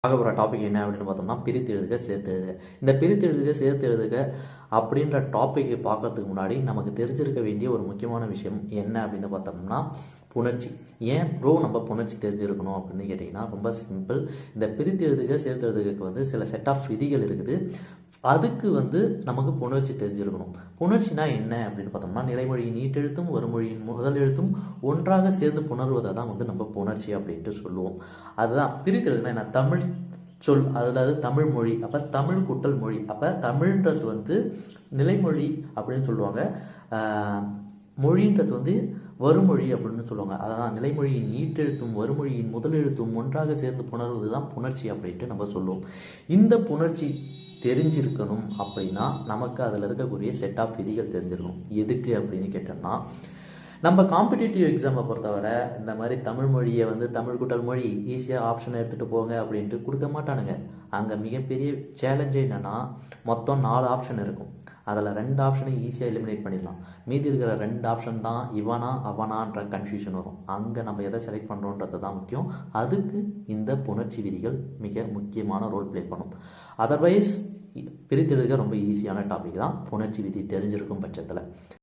பார்க்க போகிற டாபிக் என்ன அப்படின்னு பார்த்தோம்னா பிரித்து எழுதுக சேர்த்து எழுதுக. இந்த பிரித்து எழுதுக சேர்த்து எழுதுக அப்படின்ற டாப்பிக்கை பார்க்கறதுக்கு முன்னாடி நமக்கு தெரிஞ்சிருக்க வேண்டிய ஒரு முக்கியமான விஷயம் என்ன அப்படின்னு பார்த்தோம்னா புணர்ச்சி. ஏன் ப்ரோ நம்ம புணர்ச்சி தெரிஞ்சிருக்கணும் அப்படின்னு கேட்டிங்கன்னா ரொம்ப சிம்பிள். இந்த பிரித்து எழுதுக சேர்த்து எழுதுகக்கு வந்து சில செட் ஆஃப் விதிகள் இருக்குது. அதுக்கு வந்து நமக்கு புணர்ச்சி தெரிஞ்சிருக்கணும். புணர்ச்சினா என்ன அப்படின்னு பார்த்தோம்னா நிலைமொழியின் ஈட்டெழுத்தும் வருமொழியின் முதல் எழுத்தும் ஒன்றாக சேர்ந்து புணர்வதை தான் வந்து நம்ம புணர்ச்சி அப்படின்ட்டு சொல்லுவோம். அதுதான் பிரிக்கிறதுனா என்ன, தமிழ் சொல் அதாவது தமிழ் மொழி, அப்போ தமிழ் கூட்டல் மொழி, அப்போ தமிழ்ன்றது வந்து நிலைமொழி அப்படின்னு சொல்லுவாங்க, மொழின்றது வந்து வருமொழி அப்படின்னு சொல்லுவாங்க. அதான் நிலைமொழியின் ஈட்டெழுத்தும் வருமொழியின் முதல் எழுத்தும் ஒன்றாக சேர்ந்து புணர்வது தான் புணர்ச்சி அப்படின்ட்டு நம்ம சொல்லுவோம். இந்த புணர்ச்சி தெரிஞ்சிருக்கணும் அப்படின்னா நமக்கு அதில் இருக்கக்கூடிய செட் ஆஃப் விதிகள் தெரிஞ்சிருக்கணும். எதுக்கு அப்படின்னு கேட்டோம்னா, நம்ம காம்படிட்டிவ் எக்ஸாமை பொறுத்தவரை இந்த மாதிரி தமிழ் மொழியை வந்து தமிழ் கூட்டல் மொழி ஈஸியாக ஆப்ஷனை எடுத்துகிட்டு போங்க அப்படின்ட்டு கொடுக்க மாட்டானுங்க. அங்கே மிகப்பெரிய சேலஞ்சே என்னென்னா மொத்தம் 4 ஆப்ஷன் இருக்கும். அதில் 2 ஆப்ஷனை ஈஸியாக எலிமினேட் பண்ணிடலாம். மீதி இருக்கிற 2 ஆப்ஷன் தான் இவனா அவனான்ற கன்ஃபியூஷன் வரும். அங்கே நம்ம எதை செலக்ட் பண்ணுறோன்றது தான் முக்கியம். அதுக்கு இந்த புணர்ச்சி விதிகள் மிக முக்கியமான ரோல் ப்ளே பண்ணும். அதர்வைஸ் பிரித்தெழுதுக ரொம்ப ஈஸியான டாபிக் தான் புணர்ச்சி விதி தெரிஞ்சிருக்கும் பட்சத்தில்.